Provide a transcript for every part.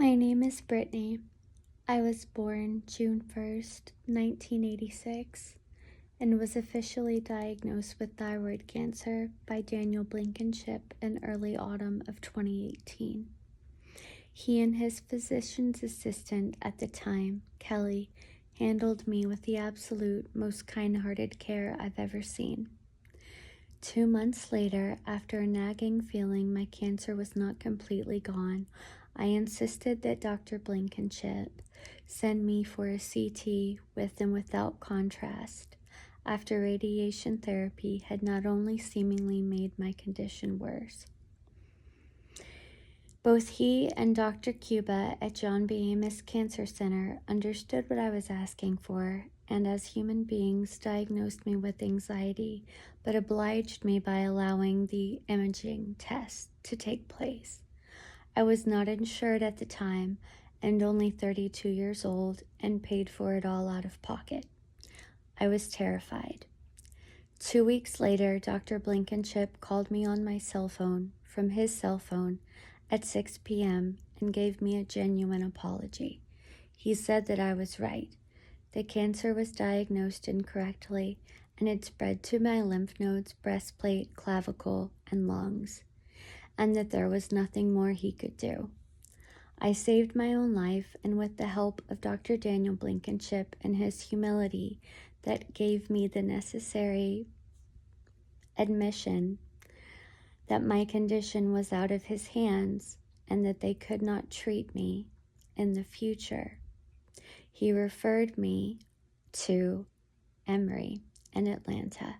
My name is Brittany. I was born June 1st, 1986, and was officially diagnosed with thyroid cancer by Daniel Blankenship in early autumn of 2018. He and his physician's assistant at the time, Kelly, handled me with the absolute most kind-hearted care I've ever seen. 2 months later, after a nagging feeling my cancer was not completely gone, I insisted that Dr. Blankenship send me for a CT with and without contrast, after radiation therapy had not only seemingly made my condition worse. Both he and Dr. Cuba at John B. Amos Cancer Center understood what I was asking for, and as human beings diagnosed me with anxiety, but obliged me by allowing the imaging test to take place. I was not insured at the time and only 32 years old and paid for it all out of pocket. I was terrified. 2 weeks later, Dr. Blankenship called me on my cell phone from his cell phone at 6 p.m. and gave me a genuine apology. He said that I was right. The cancer was diagnosed incorrectly and had spread to my lymph nodes, breastplate, clavicle, and lungs, and that there was nothing more he could do. I saved my own life, and with the help of Dr. Daniel Blankenship and his humility that gave me the necessary admission that my condition was out of his hands and that they could not treat me in the future, he referred me to Emory in Atlanta.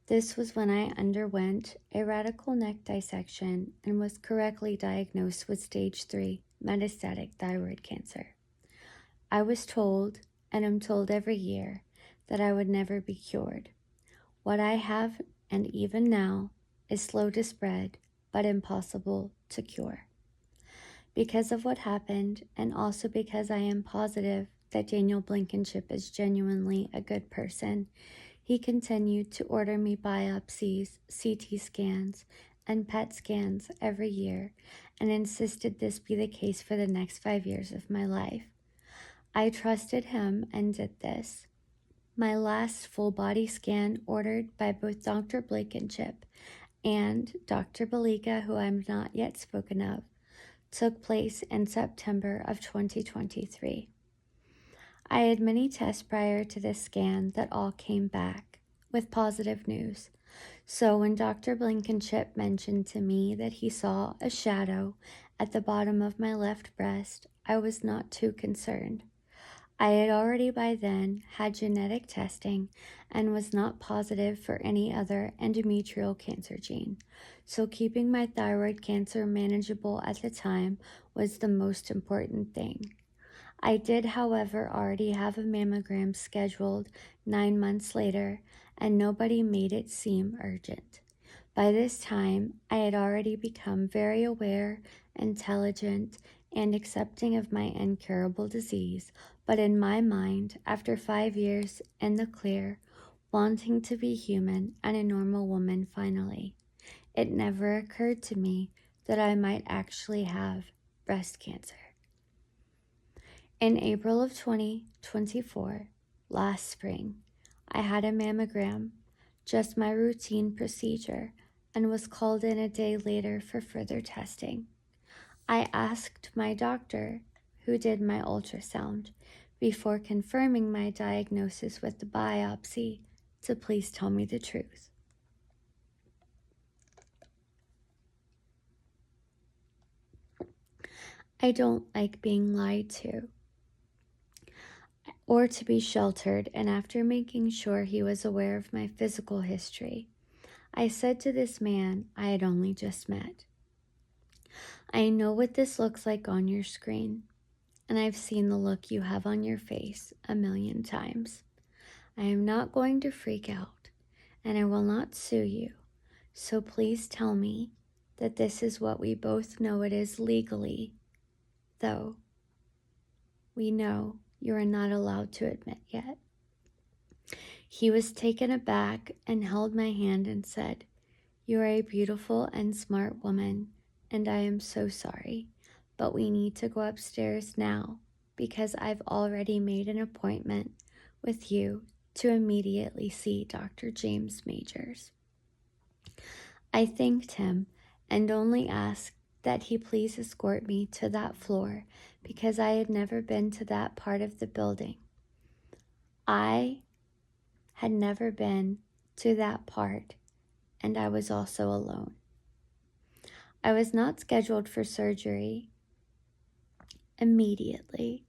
This was when I underwent a radical neck dissection and was correctly diagnosed with stage 3 metastatic thyroid cancer. I was told, and am told every year, that I would never be cured. What I have, and even now, is slow to spread, but impossible to cure. Because of what happened, and also because I am positive that Daniel Blankenship is genuinely a good person, he continued to order me biopsies, CT scans, and PET scans every year, and insisted this be the case for the next 5 years of my life. I trusted him and did this. My last full-body scan, ordered by both Dr. Blankenship and Dr. Balika, who I'm not yet spoken of, took place in September of 2023. I had many tests prior to this scan that all came back with positive news. So when Dr. Blankenship mentioned to me that he saw a shadow at the bottom of my left breast, I was not too concerned. I had already by then had genetic testing and was not positive for any other endometrial cancer gene, so keeping my thyroid cancer manageable at the time was the most important thing. I did, however, already have a mammogram scheduled 9 months later, and nobody made it seem urgent. By this time, I had already become very aware, intelligent, and accepting of my incurable disease, but in my mind, after 5 years in the clear, wanting to be human and a normal woman finally, it never occurred to me that I might actually have breast cancer. In April of 2024, last spring, I had a mammogram, just my routine procedure, and was called in a day later for further testing. I asked my doctor, who did my ultrasound, before confirming my diagnosis with the biopsy, to please tell me the truth. I don't like being lied to or to be sheltered, and after making sure he was aware of my physical history, I said to this man I had only just met, "I know what this looks like on your screen, and I've seen the look you have on your face 1,000,000 times. I am not going to freak out, and I will not sue you, so please tell me that this is what we both know it is legally, though we know you are not allowed to admit yet." He was taken aback and held my hand and said, "You are a beautiful and smart woman, and I am so sorry, but we need to go upstairs now because I've already made an appointment with you to immediately see Dr. James Majors." I thanked him and only asked that he please escort me to that floor because I had never been to that part of the building. I had never been to that part, and I was also alone. I was not scheduled for surgery immediately,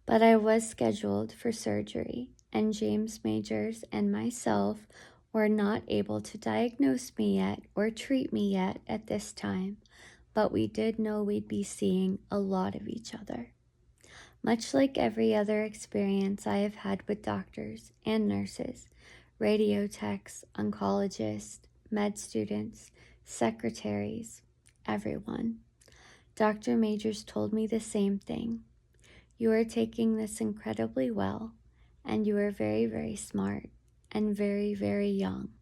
but I was scheduled for surgery, and James Majors and myself were not able to diagnose me yet or treat me yet at this time, but we did know we'd be seeing a lot of each other. Much like every other experience I have had with doctors and nurses, radio techs, oncologists, med students, secretaries, everyone, Dr. Majors told me the same thing. "You are taking this incredibly well, and you are very, very smart and very, very young."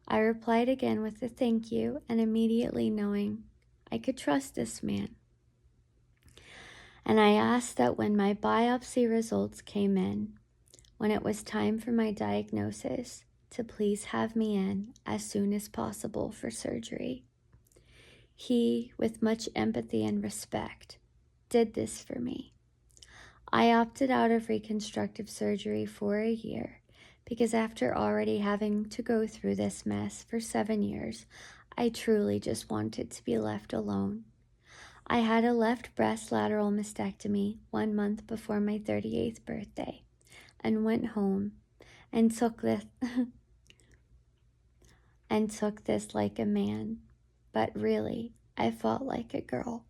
I replied again with a thank you, and immediately knowing I could trust this man. And I asked that when my biopsy results came in, when it was time for my diagnosis, to please have me in as soon as possible for surgery. He, with much empathy and respect, did this for me. I opted out of reconstructive surgery for a year because after already having to go through this mess for 7 years, I truly just wanted to be left alone. I had a left breast lateral mastectomy 1 month before my 38th birthday and went home and took this like a man, but really I felt like a girl.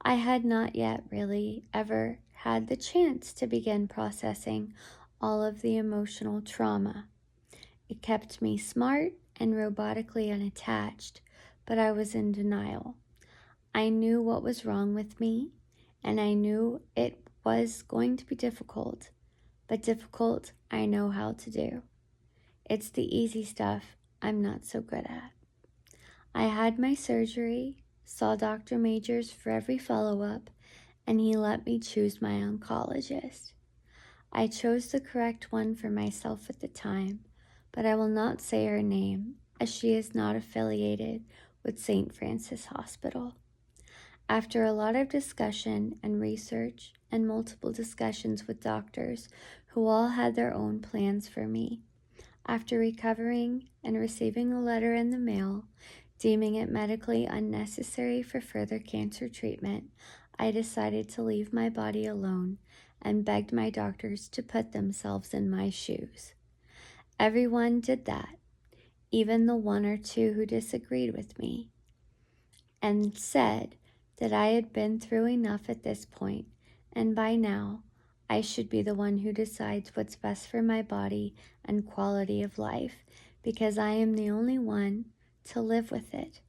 I had not yet really ever had the chance to begin processing all of the emotional trauma. It kept me smart and robotically unattached, but I was in denial. I knew what was wrong with me, and I knew it was going to be difficult, but difficult I know how to do. It's the easy stuff I'm not so good at. I had my surgery, saw Dr. Majors for every follow-up, and he let me choose my oncologist. I chose the correct one for myself at the time, but I will not say her name as she is not affiliated with St. Francis Hospital. After a lot of discussion and research and multiple discussions with doctors who all had their own plans for me, after recovering and receiving a letter in the mail deeming it medically unnecessary for further cancer treatment, I decided to leave my body alone and begged my doctors to put themselves in my shoes. Everyone did that, even the 1 or 2 who disagreed with me, and said that I had been through enough at this point, and by now I should be the one who decides what's best for my body and quality of life, because I am the only one to live with it,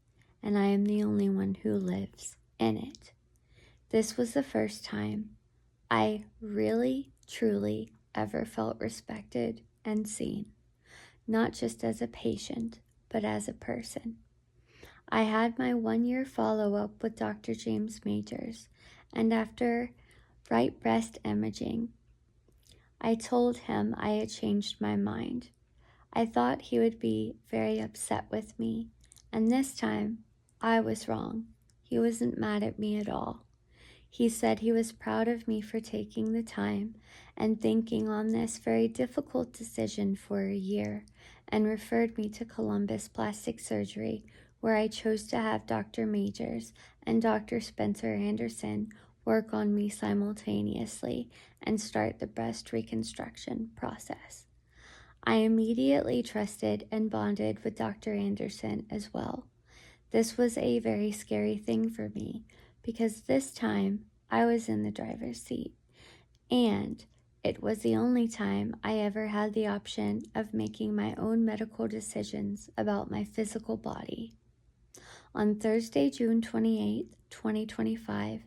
and I am the only one who lives in it. This was the first time I really, truly ever felt respected and seen, not just as a patient, but as a person. I had my 1-year follow-up with Dr. James Majors, and after right breast imaging, I told him I had changed my mind. I thought he would be very upset with me, and this time I was wrong. He wasn't mad at me at all. He said he was proud of me for taking the time and thinking on this very difficult decision for a year, and referred me to Columbus Plastic Surgery, where I chose to have Dr. Majors and Dr. Spencer Anderson work on me simultaneously and start the breast reconstruction process. I immediately trusted and bonded with Dr. Anderson as well. This was a very scary thing for me because this time I was in the driver's seat, and it was the only time I ever had the option of making my own medical decisions about my physical body. On Thursday, June 28, 2025,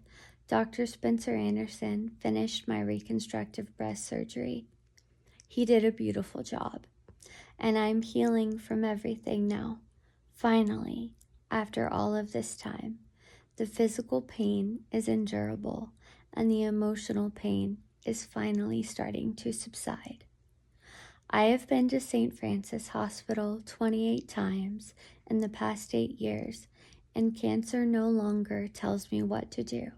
Dr. Spencer Anderson finished my reconstructive breast surgery. He did a beautiful job, and I'm healing from everything now, finally, after all of this time. The physical pain is endurable, and the emotional pain is finally starting to subside. I have been to St. Francis Hospital 28 times in the past 8 years, and cancer no longer tells me what to do.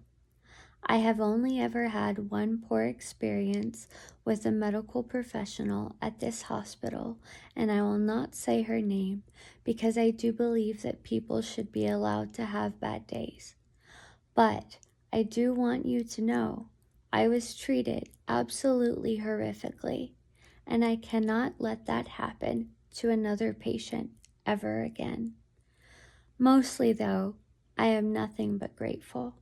I have only ever had one poor experience with a medical professional at this hospital, and I will not say her name because I do believe that people should be allowed to have bad days. But I do want you to know I was treated absolutely horrifically, and I cannot let that happen to another patient ever again. Mostly, though, I am nothing but grateful.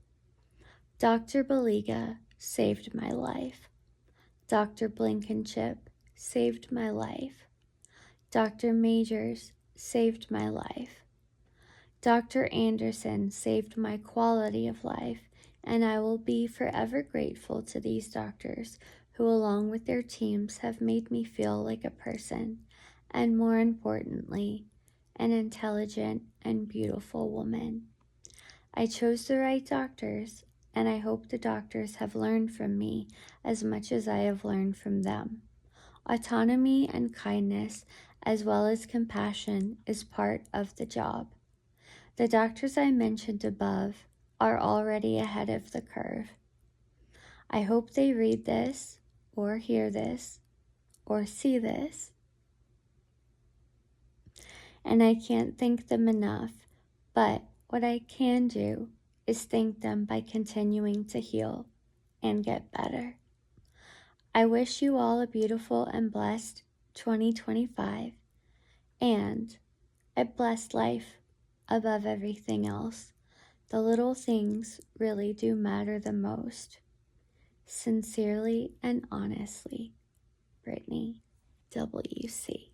Dr. Baliga saved my life. Dr. Blankenship saved my life. Dr. Majors saved my life. Dr. Anderson saved my quality of life, and I will be forever grateful to these doctors who, along with their teams, have made me feel like a person, and more importantly, an intelligent and beautiful woman. I chose the right doctors, and I hope the doctors have learned from me as much as I have learned from them. Autonomy and kindness, as well as compassion, is part of the job. The doctors I mentioned above are already ahead of the curve. I hope they read this, or hear this, or see this, and I can't thank them enough, but what I can do is thank them by continuing to heal and get better. I wish you all a beautiful and blessed 2025 and a blessed life above everything else. The little things really do matter the most. Sincerely and honestly, Brittany W.C.